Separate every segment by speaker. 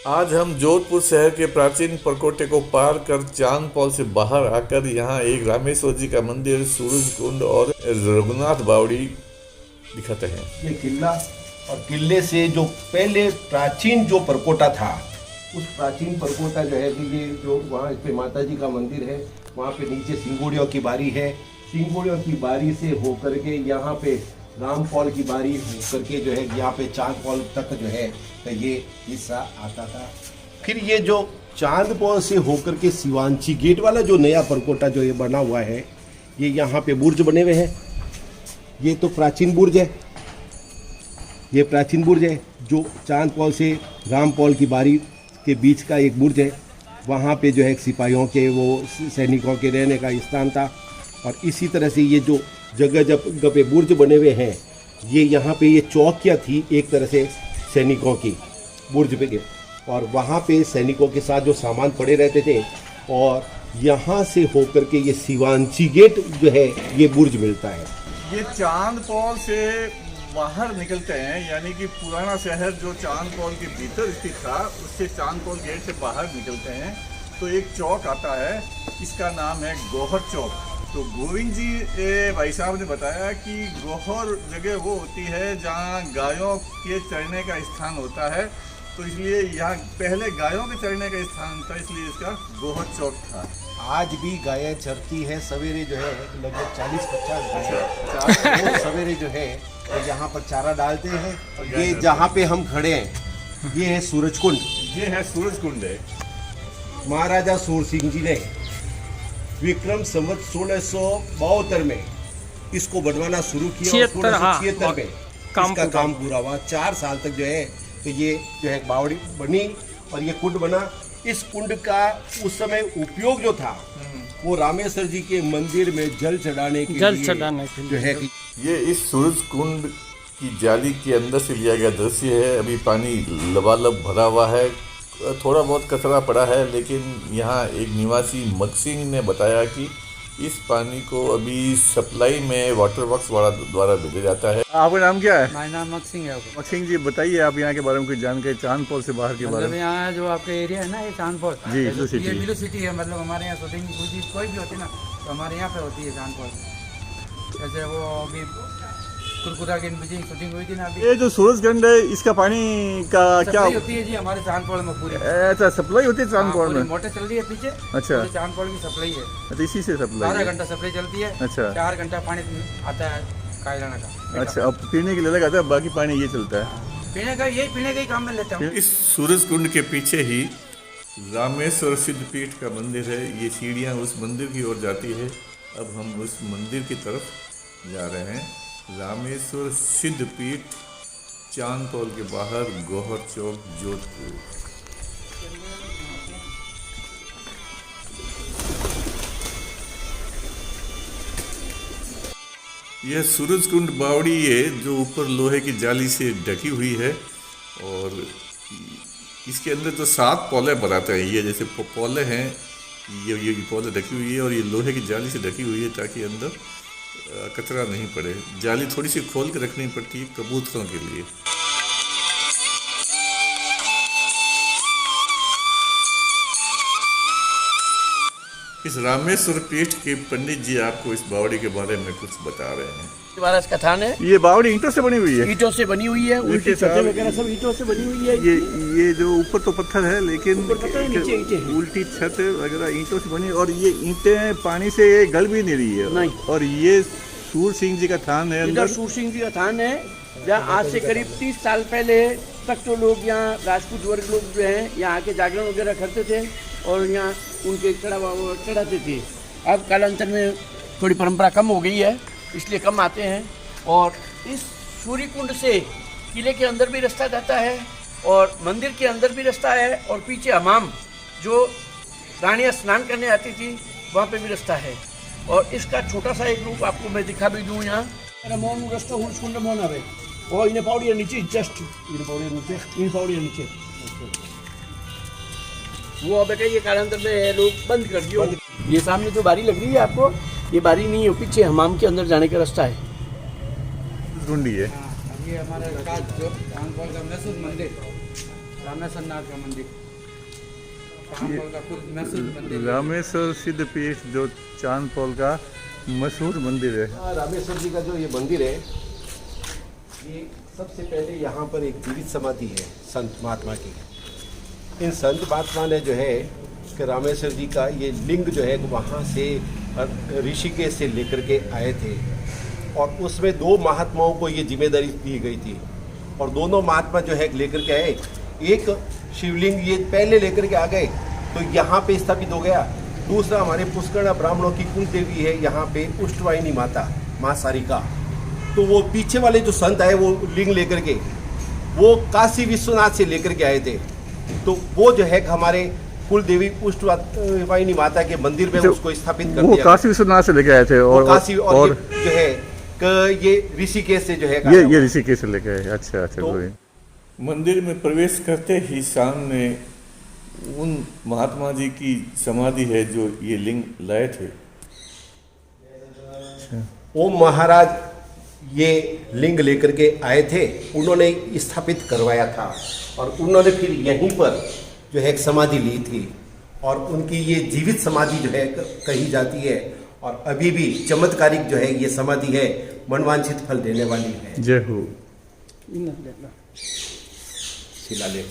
Speaker 1: आज हम जोधपुर शहर के प्राचीन परकोटे को पार कर चांद पॉल से बाहर आकर यहाँ एक रामेश्वर जी का मंदिर, सूरज कुंड और रघुनाथ बावड़ी दिखाते हैं।
Speaker 2: ये किला और किले से जो पहले प्राचीन जो परकोटा था, उस प्राचीन परकोटा जो है कि ये जो वहाँ पे माता जी का मंदिर है, वहाँ पे नीचे सिंगोड़ियों की बारी है। सिंगोड़ियों की बारी से होकर के यहाँ पे राम पॉल की बारी होकर के जो है यहाँ पे चांद पॉल तक जो है तो ये हिस्सा आता था। फिर ये जो चांद पॉल से होकर के शिवांची गेट वाला जो नया परकोटा जो ये बना हुआ है, ये यहाँ पे बुर्ज बने हुए हैं। ये तो प्राचीन बुर्ज है, ये प्राचीन बुर्ज है जो चांद पॉल से राम पॉल की बारी के बीच का एक बुर्ज है। वहाँ पे जो है सिपाहियों के, वो सैनिकों के रहने का स्थान था। और इसी तरह से ये जो जगह पे बुर्ज बने हुए हैं, ये यहाँ पे ये चौकियाँ थी एक तरह से सैनिकों की बुर्ज पे, और वहाँ पे सैनिकों के साथ जो सामान पड़े रहते थे। और यहाँ से होकर के ये शिवांची गेट जो है ये बुर्ज मिलता है।
Speaker 1: ये चांद पॉल से बाहर निकलते हैं, यानी कि पुराना शहर जो चांद पॉल के भीतर स्थित था, उससे चांद पॉल गेट से बाहर निकलते हैं तो एक चौक आता है, इसका नाम है गोहर चौक। तो गोविंद जी भाई साहब ने बताया कि गोहर जगह वो होती है जहाँ गायों के चरने का स्थान होता है, तो इसलिए यहाँ पहले गायों के चरने का स्थान था, इसलिए इसका गोहर चौक था।
Speaker 2: आज भी गायें चरती है, सवेरे जो है लगभग 40-50 गायें सवेरे जो है तो यहाँ पर चारा डालते हैं। ये जहाँ पे हम खड़े हैं ये है सूरज कुंड।
Speaker 1: ये है सूरज कुंड है।
Speaker 2: महाराजा सूर सिंह जी ने विक्रम संवत 1672 में इसको बनवाना शुरू किया और 1676 में इसका काम पूरा हुआ। 4 साल तक जो है तो ये जो है बावड़ी बनी और ये कुंड बना। इस कुंड का उस समय उपयोग जो था वो रामेश्वर जी के मंदिर में जल चढ़ाने के लिए जो है।
Speaker 1: ये इस सूरज कुंड की जाली के अंदर से लिया गया दृश्य है। अभी पानी लबालब भरा हुआ है, थोड़ा बहुत कचरा पड़ा है, लेकिन यहाँ एक निवासी मकसिंह ने बताया कि इस पानी को अभी सप्लाई में वाटर वर्क्स द्वारा भेजा जाता है। आपका नाम क्या है?
Speaker 3: मेरा नाम मकसिंह है।
Speaker 1: मकसिंह जी बताइए आप यहाँ के बारे में कुछ जानकारी, चांद पॉल से बाहर के बारे में।
Speaker 3: यहाँ जो आपके एरिया है ना, ये चांद पॉल
Speaker 1: जी,
Speaker 3: ये
Speaker 1: सिटी
Speaker 3: ब्लू सिटी है। मतलब हमारे यहाँ शूटिंग कोई भी होती है ना, तो हमारे यहाँ पे होती है चांद पॉल। जैसे वो अभी कुरकुरा की शूटिंग हुई थी ना अभी।
Speaker 1: ये जो सूरजकुंड है, इसका पानी का क्या
Speaker 3: होती है जी हमारे चांद पॉल में पूरी?
Speaker 1: अच्छा, सप्लाई होती है चांद पॉल में?
Speaker 3: मोटर चल रही है पीछे।
Speaker 1: अच्छा,
Speaker 3: चांद पॉल की सप्लाई है।
Speaker 1: तो इसी से सप्लाई
Speaker 3: 12 घंटा सप्लाई चलती है।
Speaker 1: अच्छा,
Speaker 3: 4 घंटा पानी आता है कायलाना का।
Speaker 1: अच्छा, अब पीने के लिए अलग आता है, बाकी पानी ये चलता है।
Speaker 3: पीने का ही काम में लेता हूँ।
Speaker 1: इस सूरजकुंड के पीछे ही रामेश्वर सिद्धपीठ का मंदिर है। ये सीढ़ियाँ उस मंदिर की ओर जाती है। अब हम उस मंदिर की तरफ जा रहे हैं। रामेश्वर सिद्धपीठ, चांद पॉल के बाहर, गोहर चौक, जोधपुर। यह सूरजकुंड बावड़ी है जो ऊपर लोहे की जाली से ढकी हुई है, और इसके अंदर तो 7 पौले बनाते हैं। ये जैसे पौले हैं, ये पौले ढकी हुई है और ये लोहे की जाली से ढकी हुई है ताकि अंदर कचरा नहीं पड़े। जाली थोड़ी सी खोल के रखनी पड़ती है कबूतरों के लिए। इस रामेश्वर पीठ के पंडित जी आपको इस बावड़ी के बारे में कुछ बता रहे हैं।
Speaker 3: महाराज का थान है।
Speaker 1: ये बावड़ी ईंटों से बनी हुई है?
Speaker 3: ईंटों से बनी हुई है, उल्टी छतें वगैरह सब ईंटों से बनी हुई है।
Speaker 1: ये जो ऊपर तो पत्थर है, लेकिन
Speaker 3: नीचे
Speaker 1: उल्टी छत वगैरह ईंटों से बनी, और ये ईंटें पानी से गल भी नहीं रही है।
Speaker 3: नहीं।
Speaker 1: और ये सूर सिंह जी का थान है।
Speaker 3: अंदर सूर सिंह जी का थान है, जहाँ आज से करीब 30 साल पहले तक तो लोग यहाँ राजपूत वर्ग लोग जो हैं यहाँ आके जागरण वगैरह करते थे और यहाँ उनके चढ़ाते थे। अब कालांतर में थोड़ी परंपरा कम हो गई है, इसलिए कम आते हैं। और इस सूर्य कुंड से किले के अंदर भी रास्ता जाता है और मंदिर के अंदर भी रास्ता है, और पीछे हमाम जो रानियाँ स्नान करने आती थी वहाँ पे भी रास्ता है। और इसका छोटा सा एक रूप आपको मैं दिखा भी दूँ। यहाँ मोहन रास्ता कुंड मोहन आवे और इन्हें पौड़िया नीचे, जस्ट इन पौड़िया नीचे वो अब ये कालांतर में लोग बंद कर दियो। ये सामने जो बारी लग रही है आपको, ये बारी नहीं है, पीछे हमाम के अंदर जाने का रास्ता है।
Speaker 1: ढूंढी है।
Speaker 3: ये हमारा जो चांद पॉल का मशहूर मंदिर
Speaker 4: रामेश्वर नाथ का मंदिर, चांदपोल का खुद मशहूर मंदिर।
Speaker 1: रामेश्वर सिद्ध पीठ जो चांदपोल का मशहूर मंदिर है।
Speaker 2: रामेश्वर जी का जो ये मंदिर है, ये सबसे पहले यहाँ पर एक जीवित समाधि है संत महात्मा की। इन संत महात्मा ने जो है कि रामेश्वर जी का ये लिंग जो है वहाँ से ऋषिकेश से लेकर के आए थे, और उसमें 2 महात्माओं को ये जिम्मेदारी दी गई थी, और दोनों महात्मा जो है लेकर के आए। एक शिवलिंग ये पहले लेकर के आ गए तो यहाँ पे स्थापित हो गया। दूसरा हमारे पुष्करणा ब्राह्मणों की कुल देवी है यहाँ पे उष्टवाहिनी माता, माँ सारिका। तो वो पीछे वाले जो संत आए वो लिंग लेकर के वो काशी विश्वनाथ से लेकर के आए थे, तो वो जो है हमारे कुल देवी उष्टवाहिनी माता के मंदिर में उसको स्थापित कर दिया।
Speaker 1: वो काशी विश्वनाथ से लेके आए थे, और
Speaker 2: काशी और जो है ये ऋषिकेश से जो है
Speaker 1: ये ऋषिकेश से लेके आए। अच्छा अच्छा।
Speaker 2: तो
Speaker 1: मंदिर में प्रवेश करते ही सामने उन महात्मा जी की समाधि है जो ये लिंग लाए थे।
Speaker 2: ओम महाराज ये लिंग लेकर के आए थे, उन्होंने स्थापित करवाया था, और उन्होंने फिर यहीं पर जो है एक समाधि ली थी, और उनकी ये जीवित समाधि जो है कही जाती है, और अभी भी चमत्कारिक जो है ये समाधि है, मनवांछित फल देने वाली है।
Speaker 1: जय हो।
Speaker 2: शिलालेख।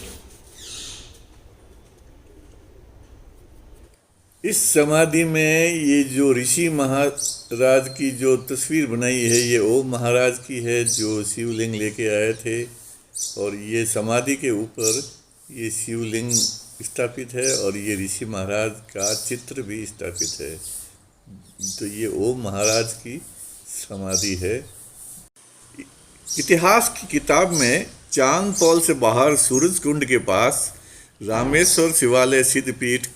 Speaker 1: इस समाधि में ये जो ऋषि महाराज की जो तस्वीर बनाई है ये ओम महाराज की है जो शिवलिंग लेके आए थे, और ये समाधि के ऊपर ये शिवलिंग स्थापित है, और ये ऋषि महाराज का चित्र भी स्थापित है। तो ये ओम महाराज की समाधि है। इतिहास की किताब में चांदपोल से बाहर सूरज कुंड के पास रामेश्वर शिवालय सिद्धपीठ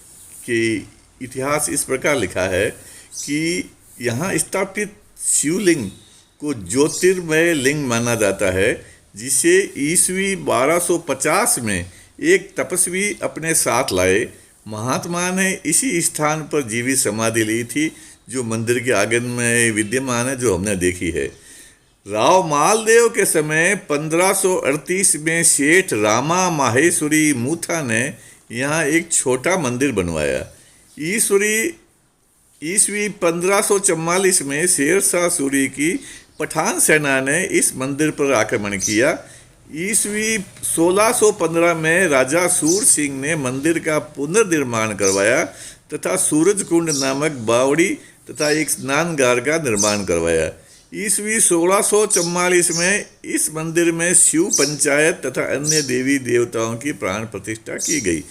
Speaker 1: की इतिहास इस प्रकार लिखा है कि यहाँ स्थापित शिवलिंग को ज्योतिर्मय लिंग माना जाता है, जिसे ईस्वी 1250 में एक तपस्वी अपने साथ लाए। महात्मा ने इसी स्थान पर जीवित समाधि ली थी जो मंदिर के आंगन में विद्यमान है, जो हमने देखी है। राव मालदेव के समय 1538 में सेठ रामा माहेश्वरी मूथा ने यहाँ एक छोटा मंदिर बनवाया। ईस्वी 1544 में शेरशाह सूरी की पठान सेना ने इस मंदिर पर आक्रमण किया। ईस्वी 1615 में राजा सूर सिंह ने मंदिर का पुनर्निर्माण करवाया तथा सूरज कुंड नामक बावड़ी तथा एक स्नानगार का निर्माण करवाया। ईस्वी 1644 में इस मंदिर में शिव पंचायत तथा अन्य देवी देवताओं की प्राण प्रतिष्ठा की गई।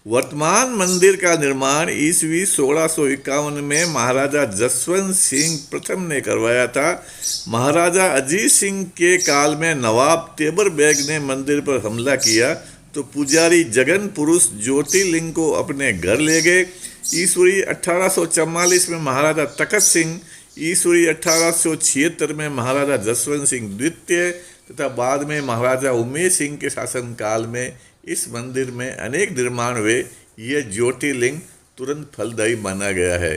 Speaker 1: वर्तमान मंदिर का निर्माण ईस्वी 1651 में महाराजा जसवंत सिंह प्रथम ने करवाया था। महाराजा अजीत सिंह के काल में नवाब तेबर बेग ने मंदिर पर हमला किया तो पुजारी जगन पुरुष ज्योतिर्लिंग को अपने घर ले गए। ईस्वी 1844 में महाराजा तखत सिंह, ईस्वी 1876 में महाराजा जसवंत सिंह द्वितीय तथा बाद में महाराजा उमेश सिंह के शासनकाल में इस मंदिर में अनेक निर्माण हुए। यह ज्योतिर्लिंग तुरंत फलदायी माना गया है।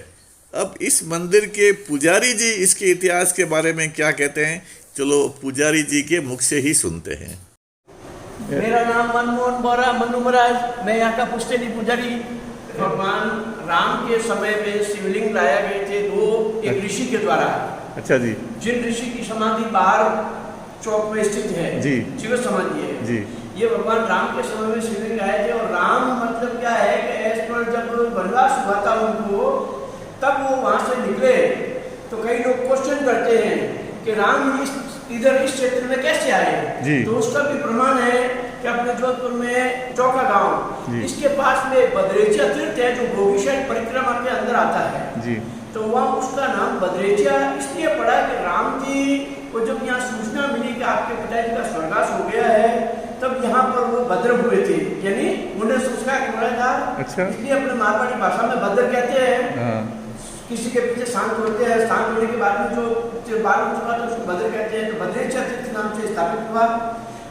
Speaker 1: अब इस मंदिर के पुजारी जी इसके इतिहास के बारे में क्या कहते हैं, चलो पुजारी जी के मुख से ही सुनते हैं।
Speaker 3: मेरा नाम मनमोहन बोरा मनु महाराज, मैं यहाँ का पुश्तैनी पुजारी। भगवान राम के समय में शिवलिंग लाया गए थे दो, एक ऋषि के द्वारा।
Speaker 1: अच्छा जी।
Speaker 3: जिन ऋषि की समाधि बाहर चौक में स्थित है
Speaker 1: जी,
Speaker 3: शिव समाधि है
Speaker 1: जी।
Speaker 3: ये भगवान राम के समय में शिवलिंग आए थे। और राम मतलब क्या है कि एज पर जब वनवास हुआ था उनको, तब वो वहां से निकले। तो कई लोग क्वेश्चन करते हैं कि राम इधर इस क्षेत्र में कैसे आए, तो उसका भी प्रमाण है कि अपने जोधपुर में चौका गांव, इसके पास में बदरेचिया तीर्थ है जो गोविशैल परिक्रमा के अंदर आता है जी। तो वहाँ उसका नाम बदरेचिया इसलिए पड़ा कि राम जी को जब यहाँ सूचना मिली कि आपके पिताजी का स्वर्गवास हो गया है, तब यहाँ पर वो भद्र हुए थे, यानी उन्हें संस्कार किया था। अच्छा। इसलिए अपने मारवाड़ी भाषा में भद्र कहते हैं। किसी के पीछे शांत होते हैं, शांत होने के बाद में जो बाल हो चुका था उसको भद्र कहते हैं। तो भद्रेश्वर तीर्थ नाम से स्थापित हुआ।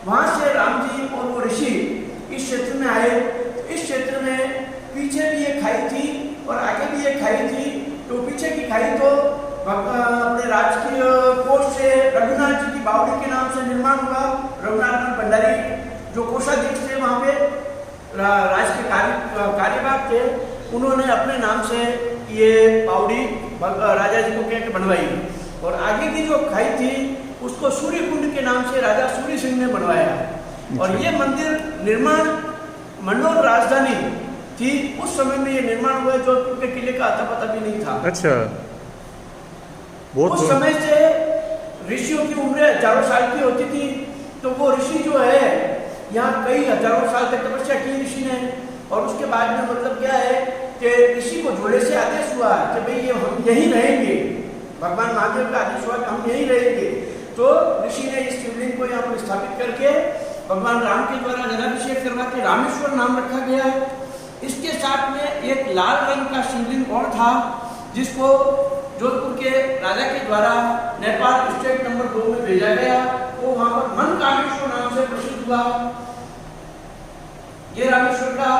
Speaker 3: वहाँ से राम जी और वो ऋषि इस क्षेत्र में आए। इस क्षेत्र में पीछे भी एक खाई थी और आगे भी एक खाई थी। तो पीछे की खाई तो अपने राजकीय कोष से रघुनाथ जी की बावड़ी के नाम से निर्माण हुआ। रघुनाथ भंडारी जो कोषाध्यक्ष थे वहाँ पे, राज के कार्यवाहक थे, उन्होंने अपने नाम से ये पावड़ी राजा जी को कह के बनवाई। और आगे की जो खाई थी उसको सूर्य कुंड के नाम से राजा सूर्य सिंह ने बनवाया। और ये मंदिर निर्माण मंडोर राजधानी थी उस समय में ये निर्माण हुआ, जोधपुर के किले का अता पता भी नहीं था।
Speaker 1: अच्छा,
Speaker 3: उस समय से ऋषियों की उम्र हजारों साल की होती थी, तो वो ऋषि जो है यहाँ कई हजारों साल तक तपस्या की ऋषि ने। और उसके बाद में मतलब क्या है कि ऋषि को जोड़े से आदेश हुआ कि भाई ये हम यहीं रहेंगे, भगवान महादेव का आदेश हुआ कि हम यहीं रहेंगे। तो ऋषि ने इस शिवलिंग को यहाँ पर स्थापित करके भगवान राम के द्वारा जलाभिषेक करवा के रामेश्वर नाम रखा गया। इसके साथ में एक लाल रंग का शिवलिंग और था, जिसको जोधपुर के राजा के द्वारा नेपाल स्टेट नंबर 2 में भेजा गया। वो वहां पर मनकामेश्वर नाम से प्रसिद्ध हुआ। ये रामेश्वर का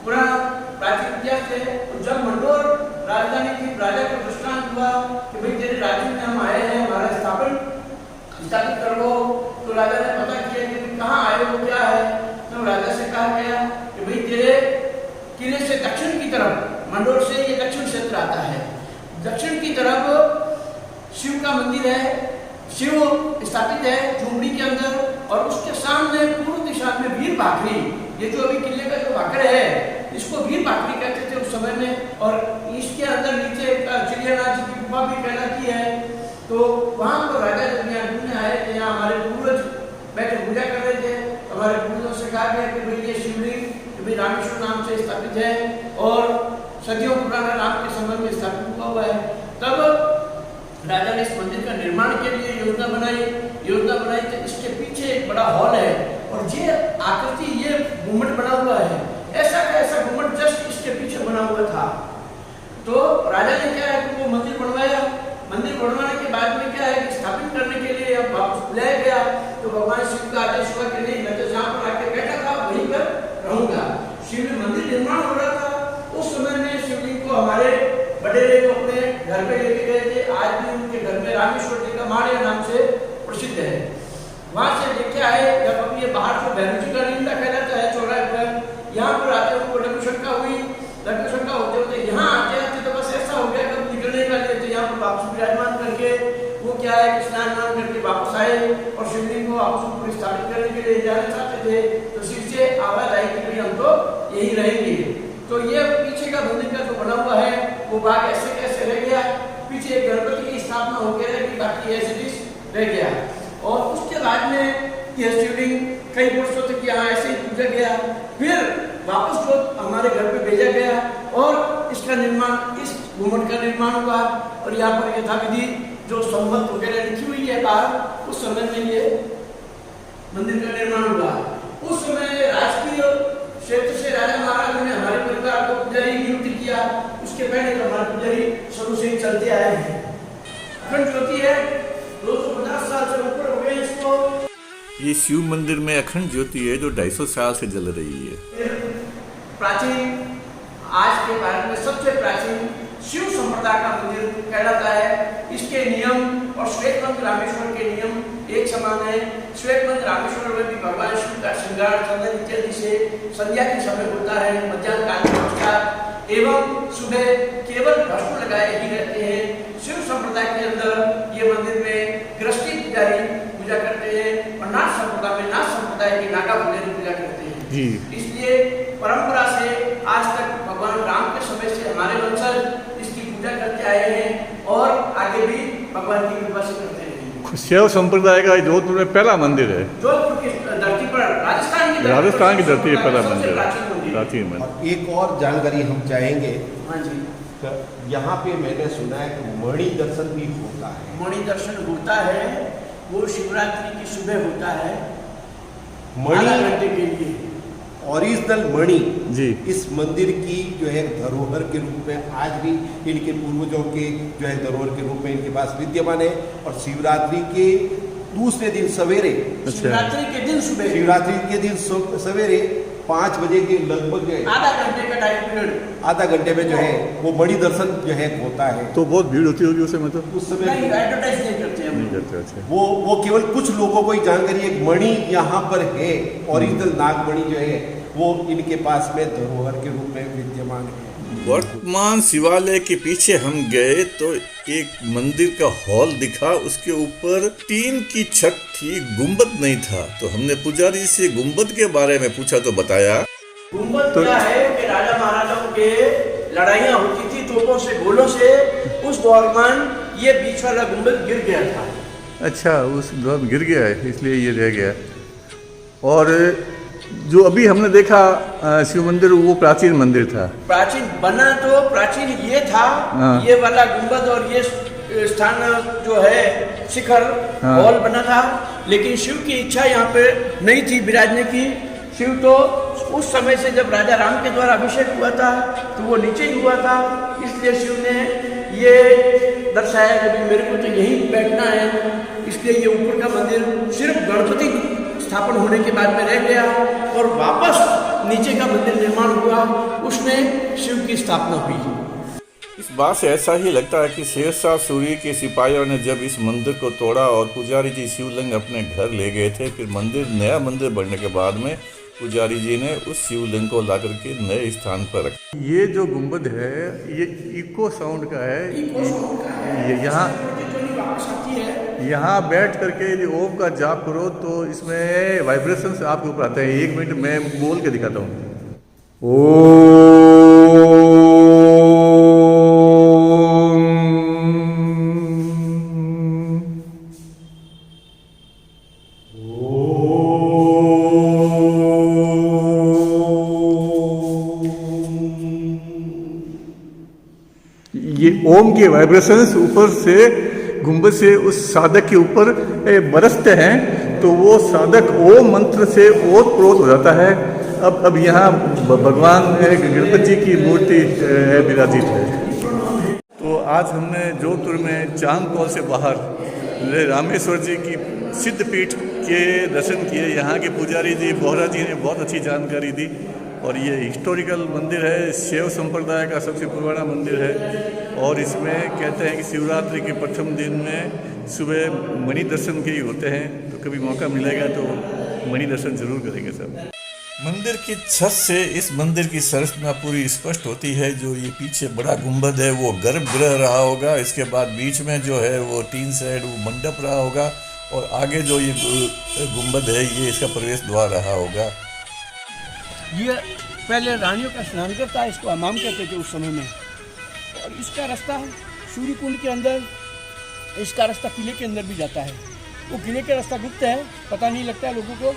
Speaker 3: पुराना प्राचीन इतिहास है। तो जब मंडोर राजधानी थी, राजा को दृष्टांत हुआ कि भाई तेरे राज्य में हम आए हैं, हमारा स्थापित कर लो। तो राजा ने पता किया कि कहाँ आए हो, क्या है। तो राजा से कहा गया कि भाई तेरे किले से दक्षिण की तरफ, मंडोर से ये दक्षिण क्षेत्र आता है, दक्षिण की तरफ शिव का मंदिर है, शिव स्थापित है झुमड़ी के अंदर। और उसके सामने पूर्व दिशा में वीर भाकरी, ये जो अभी किले का जो भाकर है इसको वीर भाकरी कहते थे उस समय में। और इसके अंदर नीचे चिड़ियानाथ जी की गुफा भी कहलाती है। तो वहां पर राजा जब यहाँ ढूंढने आए थे, यहाँ हमारे पूर्वज बैठे पूजा कर रहे थे, हमारे पूर्वजों से कहा गया कि भाई ये शिवलिंग रामेश्वर नाम से स्थापित है और सदियों पुराना राम के समय में स्थापित हुआ है। तब राजा ने इस मंदिर का निर्माण के लिए योजना बनाई तो इसके पीछे एक बड़ा हॉल है और ये आकृति, ये गुम्बद बना हुआ है, ऐसा का ऐसा गुम्बद जस्ट इसके पीछे बना हुआ था। तो राजा ने क्या है कि वो मंदिर बनवाया। मंदिर बनवाने के बाद में क्या है कि स्थापित करने के लिए अब वापस बुलाया गया। तो भगवान शिव का आदेश हुआ कि नहीं, मैं तो जहाँ पर आके बैठा था वहीं पर रहूंगा। शिव मंदिर निर्माण हो रहा था उस समय में शिवलिंग को हमारे बड़ेरे को अपने घर पे लेके गए थे। आज भी उनके घर में रामेश्वर जी का माड़िया नाम से प्रसिद्ध है। वहां से लेके आए, जब अब ये बाहर से भैरव जी का लीला कहलाता है चौराहे पर, यहाँ पर आते उनको लघुशंका हुई। लघुशंका होते होते यहाँ आते आते तो बस ऐसा हो गया कि निकलने वाले थे, यहाँ पर वापस विराजमान करके वो क्या है कि स्नान करके वापस आए और शिवलिंग को वापस ऊपर स्थापित करने के लिए जाना चाहते थे। तो शिव से आवाज आई कि भाई हम तो यही रहेंगे। तो ये पीछे का मंदिर का जो बना हुआ है वो भाग ऐसे कैसे रह गया, पीछे एक गणपति की स्थापना होकर रह गई, बाकी ऐसे रह गया। और उसके बाद में यह शिवलिंग कई वर्षों तक यहाँ ऐसे ही पूजा गया। फिर वापस जो हमारे घर पे भेजा गया और इसका निर्माण, इस गुम्बद का निर्माण हुआ। और यहाँ पर यथाविधि जो संबंध वगैरह लिखी हुई है बाहर, उस समय में ये मंदिर का निर्माण हुआ। उस समय राजकीय क्षेत्र से राजा महाराज ने हमारे परिवार को पुजारी नियुक्त किया। उसके पहले तो हमारे पुजारी शुरू से ही चलते आए हैं। अखंड ज्योति है, 250 साल से ऊपर हो गए इसको।
Speaker 1: ये शिव मंदिर में अखंड ज्योति है जो 250 साल से जल रही है।
Speaker 3: प्राचीन, आज के भारत में सबसे प्राचीन शिव संप्रदाय का मंदिर कहलाता है। इसके नियम और श्वेत मंदिर रामेश्वर के नियम एक समान है। श्वेत मंदिर रामेश्वर में भी भगवान शिव का श्रृंगार चंदन इत्यादि से संध्या के समय होता है, मध्याह्न काल में नमस्कार एवं सुबह केवल भस्म लगाए ही रहते हैं। शिव संप्रदाय के अंदर ये मंदिर में गृहस्थी पुजारी पूजा करते हैं और नाथ संप्रदाय में नाथ संप्रदाय के नागा पुजारी पूजा करते हैं। इसलिए परंपरा से आज तक भगवान राम के समय से हमारे वंशज इसकी पूजा करते आए हैं और आगे भी भगवान की कृपा से करते हैं।
Speaker 1: शैव संप्रदाय का जोधपुर में पहला मंदिर है,
Speaker 3: जोधपुर की धरती पर,
Speaker 1: राजस्थान की धरती पर पहला मंदिर, प्राचीन मंदिर।
Speaker 2: और एक और जानकारी हम चाहेंगे,
Speaker 3: हाँ जी,
Speaker 2: यहाँ पे मैंने सुना है कि मणि दर्शन भी होता है।
Speaker 3: मणि दर्शन होता है, वो शिवरात्रि की सुबह होता है,
Speaker 2: मणि
Speaker 3: आधा घंटे के लिए।
Speaker 2: ओरिजिनल मणि
Speaker 1: जी
Speaker 2: इस मंदिर की जो है धरोहर के रूप में आज भी इनके पूर्वजों के जो है धरोहर के रूप में इनके पास विद्यमान है। और शिवरात्रि के दूसरे दिन सवेरे,
Speaker 3: शिवरात्रि के दिन सुबह,
Speaker 2: शिवरात्रि के दिन सवेरे 5 बजे के लगभग जो है
Speaker 3: आधा घंटे का टाइम पीरियड,
Speaker 2: आधा घंटे में जो है वो मणि दर्शन जो है होता है।
Speaker 1: तो बहुत भीड़ होती होगी उसे, मतलब
Speaker 2: उस समय
Speaker 3: नहीं एडवर्टाइज नहीं करते हैं,
Speaker 1: नहीं करते। अच्छा,
Speaker 2: वो केवल कुछ लोगों को ही जानकारी है। मणि यहाँ पर है, ओरिजिनल नागमणि जो है वो इनके पास में धरोहर के रूप में विद्यमान है।
Speaker 1: वर्तमान शिवालय के पीछे हम गए तो एक मंदिर का हॉल दिखा, उसके ऊपर टीन की छत थी, गुंबद नहीं था। तो हमने पुजारी से गुंबद के बारे में पूछा तो बताया
Speaker 3: गुंबद क्या है कि राजा महाराजाओं के लड़ाइयाँ होती थी तोपों से, गोलों से, उस दौरान ये बीच वाला गुंबद गिर गया था।
Speaker 1: अच्छा, उस दौर गिर गया है इसलिए ये रह गया। और जो अभी हमने देखा शिव मंदिर, वो प्राचीन मंदिर था।
Speaker 3: प्राचीन बना तो प्राचीन ये था, ये वाला गुंबद और ये स्थान जो है शिखर हॉल बना था, लेकिन शिव की इच्छा यहाँ पे नहीं थी विराजने की। शिव तो उस समय से जब राजा राम के द्वारा अभिषेक हुआ था तो वो नीचे ही हुआ था, इसलिए शिव ने ये दर्शाया कि मेरे को तो यहीं बैठना है, इसलिए ये ऊपर का मंदिर सिर्फ गणपति स्थापन होने के बाद में रह गया और वापस नीचे का मंदिर निर्माण हुआ, उसमें शिव की स्थापना हुई।
Speaker 1: इस बात से ऐसा ही लगता है कि शेरशाह सूरी के सिपाहियों ने जब इस मंदिर को तोड़ा और पुजारी जी शिवलिंग अपने घर ले गए थे, फिर नया मंदिर बनने के बाद में पुजारी जी ने उस शिवलिंग को लाकर के नए स्थान पर रखा। ये जो गुंबद है ये इको साउंड का है। यहाँ बैठ करके ओम का जाप करो तो इसमें वाइब्रेशंस आपके ऊपर आते हैं। 1 मिनट मैं बोल के दिखाता हूँ। ये ओम के वाइब्रेशंस ऊपर से गुंबद से उस साधक के ऊपर बरसते हैं तो वो साधक ओम मंत्र से ओतप्रोत हो जाता है। अब यहाँ भगवान गणपति जी की मूर्ति विराजित है। तो आज हमने जोधपुर में चांद कौल से बाहर रामेश्वर जी की सिद्ध पीठ के दर्शन किए। यहाँ के पुजारी जी बोहरा जी ने बहुत अच्छी जानकारी दी और ये हिस्टोरिकल मंदिर है, शैव संप्रदाय का सबसे पुराना मंदिर है। और इसमें कहते हैं कि शिवरात्रि के प्रथम दिन में सुबह मणि दर्शन के ही होते हैं, तो कभी मौका मिलेगा तो मणि दर्शन जरूर करेंगे सब। मंदिर की छत से इस मंदिर की संरचना पूरी स्पष्ट होती है। जो ये पीछे बड़ा गुंबद है वो गर्भगृह रहा होगा, इसके बाद बीच में जो है वो टीन शेड वो मंडप रहा होगा और आगे जो ये गुंबद है ये इसका प्रवेश द्वार रहा होगा।
Speaker 3: ये पहले रानियों का स्नानघर था, इसको हमाम कहते थे उस समय में। और इसका रास्ता सूर्य कुंड के अंदर, इसका रास्ता किले के अंदर भी जाता है। वो किले का रास्ता गुप्त है, पता नहीं लगता है लोगों को,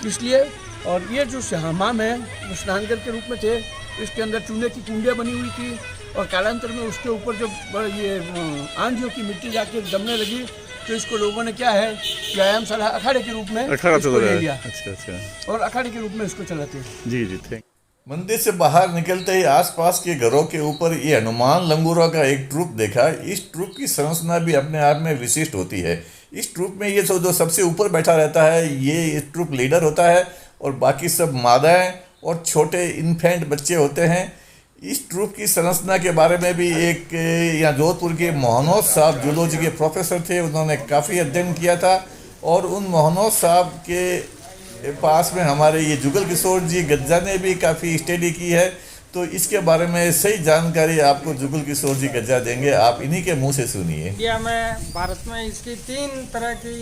Speaker 3: इसलिए। और ये जो हमाम है वो स्नानघर के रूप में थे। इसके अंदर चूने की कुंडियाँ बनी हुई थी और कालांतर में उसके ऊपर जब ये आंधियों की मिट्टी जाके जमने लगी तो इसको लोगों ने क्या है व्यायामशाला अखाड़े के रूप में इसको ले लिया। अच्छा। और अखाड़े के रूप में इसको चलाते हैं।
Speaker 1: जी जी, थैंक। मंदिर से बाहर निकलते ही आसपास के घरों के ऊपर ये हनुमान लंगूरों का एक ट्रुप देखा। इस ट्रुप की संरचना भी अपने आप में विशिष्ट होती है। इस ट्रुप में ये जो सबसे ऊपर बैठा रहता है ये ट्रुप लीडर होता है और बाकी सब मादाएं और छोटे इन्फेंट बच्चे होते हैं। इस ट्रुप की संरचना के बारे में भी एक यहाँ जोधपुर के मोहनोज साहब जूलॉजी के प्रोफेसर थे, उन्होंने काफ़ी अध्ययन किया था और उन मोहनोज साहब के पास में हमारे ये जुगल किशोर जी गज्जा ने भी काफ़ी स्टडी की है। तो इसके बारे में सही जानकारी आपको जुगल किशोर जी गज्जा देंगे, आप इन्हीं के मुंह से सुनिए।
Speaker 5: इंडिया में, भारत में इसकी 3 तरह की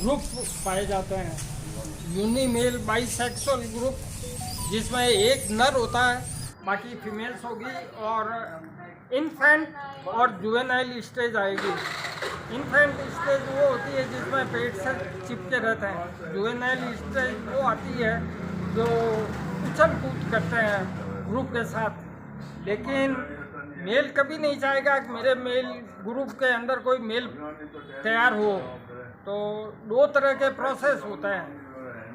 Speaker 5: ग्रुप पाए जाते हैं। यूनिमेल बाइसेक्सुअल ग्रुप, जिसमें एक नर होता है, बाकी फीमेल्स होगी, और इन्फेंट और जुवेनाइल स्टेज आएगी। इन्फेंट स्टेज वो होती है जिसमें पेट से चिपके रहते हैं। जुवेनाइल स्टेज वो आती है जो उछल कूद करते हैं ग्रुप के साथ। लेकिन मेल कभी नहीं चाहेगा कि मेरे मेल ग्रुप के अंदर कोई मेल तैयार हो। तो 2 तरह के प्रोसेस होते हैं,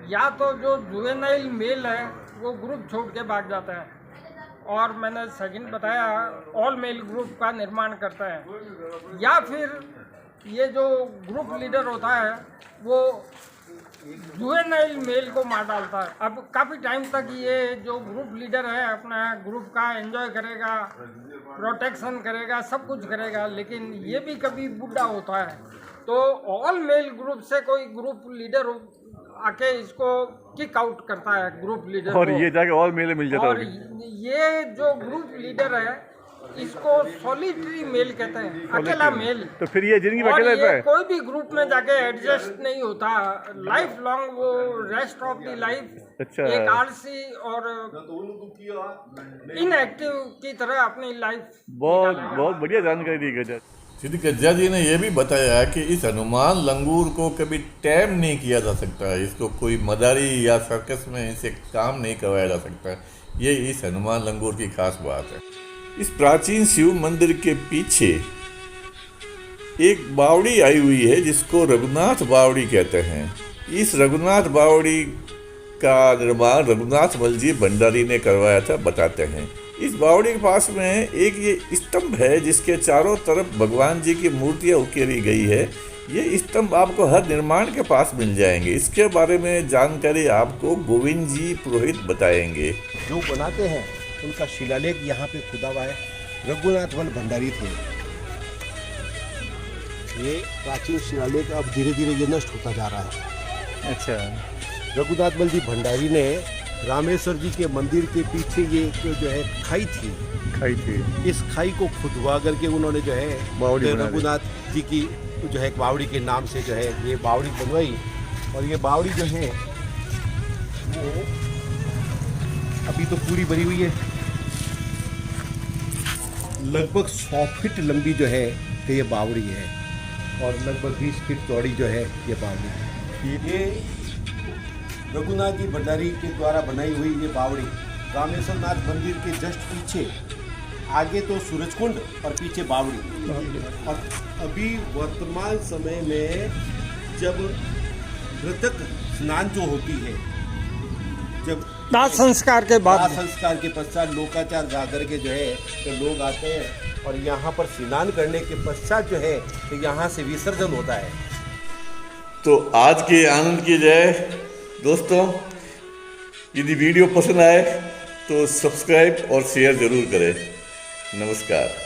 Speaker 5: या तो जो जुवेनाइल मेल है वो ग्रुप छोड़ के भाग जाता है, और मैंने सेकंड बताया ऑल मेल ग्रुप का निर्माण करता है, या फिर ये जो ग्रुप लीडर होता है वो जुवेनाइल मेल को मार डालता है। अब काफ़ी टाइम तक ये जो ग्रुप लीडर है अपना ग्रुप का एंजॉय करेगा, प्रोटेक्शन करेगा, सब कुछ करेगा, लेकिन ये भी कभी बुढ़ा होता है। तो ऑल मेल ग्रुप से कोई ग्रुप लीडर आके इसको किक आउट करता है ग्रुप लीडर
Speaker 1: और
Speaker 5: को।
Speaker 1: ये जाके और मेले मिल जाता
Speaker 5: और
Speaker 1: होगा।
Speaker 5: ये जो ग्रुप लीडर है इसको सॉलिटरी मेल कहते हैं, अकेला मेल।
Speaker 1: तो फिर ये जिंदगी में
Speaker 5: और
Speaker 1: अकेला रहता
Speaker 5: ये
Speaker 1: है।
Speaker 5: कोई भी ग्रुप में जाके एडजस्ट नहीं होता, लाइफ लॉन्ग वो रेस्ट ऑफ द लाइफ
Speaker 1: अच्छा।
Speaker 5: एक आलसी और इनएक्टिव की तरह अपनी लाइफ।
Speaker 1: बहुत बहुत बढ़िया जानकारी दी गई।
Speaker 6: श्री गज्जा जी ने यह भी बताया कि इस हनुमान लंगूर को कभी टैम नहीं किया जा सकता है, इसको कोई मदारी या सर्कस में इसे काम नहीं करवाया जा सकता। ये इस हनुमान लंगूर की खास बात है। इस प्राचीन शिव मंदिर के पीछे एक बावड़ी आई हुई है जिसको रघुनाथ बावड़ी कहते हैं। इस रघुनाथ बावड़ी का निर्माण रघुनाथ मलजी भंडारी ने करवाया था, बताते हैं। इस बावड़ी के पास में एक ये स्तंभ है जिसके चारों तरफ भगवान जी की मूर्तियाँ उकेरी गई है। ये स्तंभ आपको हर निर्माण के पास मिल जाएंगे। इसके बारे में जानकारी आपको गोविंद जी पुरोहित बताएंगे।
Speaker 2: जो बनाते हैं उनका शिलालेख यहाँ पे खुदा हुआ है। रघुनाथ वल भंडारी थे। ये प्राचीन शिलालेख अब धीरे धीरे ये नष्ट होता जा रहा है।
Speaker 1: अच्छा।
Speaker 2: रघुनाथ वल जी भंडारी ने रामेश्वर जी के मंदिर के पीछे ये जो है खाई थी, इस खाई को खुदवा करके उन्होंने जो है
Speaker 1: बावड़ी बना दी।
Speaker 2: रघुनाथ जी की जो है बावड़ी के नाम से जो है ये बावड़ी बनवाई। और ये बावड़ी जो है वो अभी तो पूरी बनी हुई है। लगभग 100 फीट लंबी जो है तो ये बावड़ी है और लगभग 20 फीट चौड़ी जो है ये बावड़ी है। ये रघुनाथ जी भंडारी के द्वारा बनाई हुई ये बावड़ी रामेश्वर नाथ मंदिर के जस्ट पीछे, आगे तो सूरजकुंड और पीछे बावड़ी। और अभी वर्तमान समय में जब मृतक स्नान जो होती है, जब
Speaker 5: दाह संस्कार के बाद
Speaker 2: दाह संस्कार के पश्चात लोकाचार जा करके जो है तो लोग आते हैं और यहाँ पर स्नान करने के पश्चात जो है तो यहाँ से विसर्जन होता है।
Speaker 6: तो आज के आनंद की जय। दोस्तों, यदि वीडियो पसंद आए तो सब्सक्राइब और शेयर जरूर करें। नमस्कार।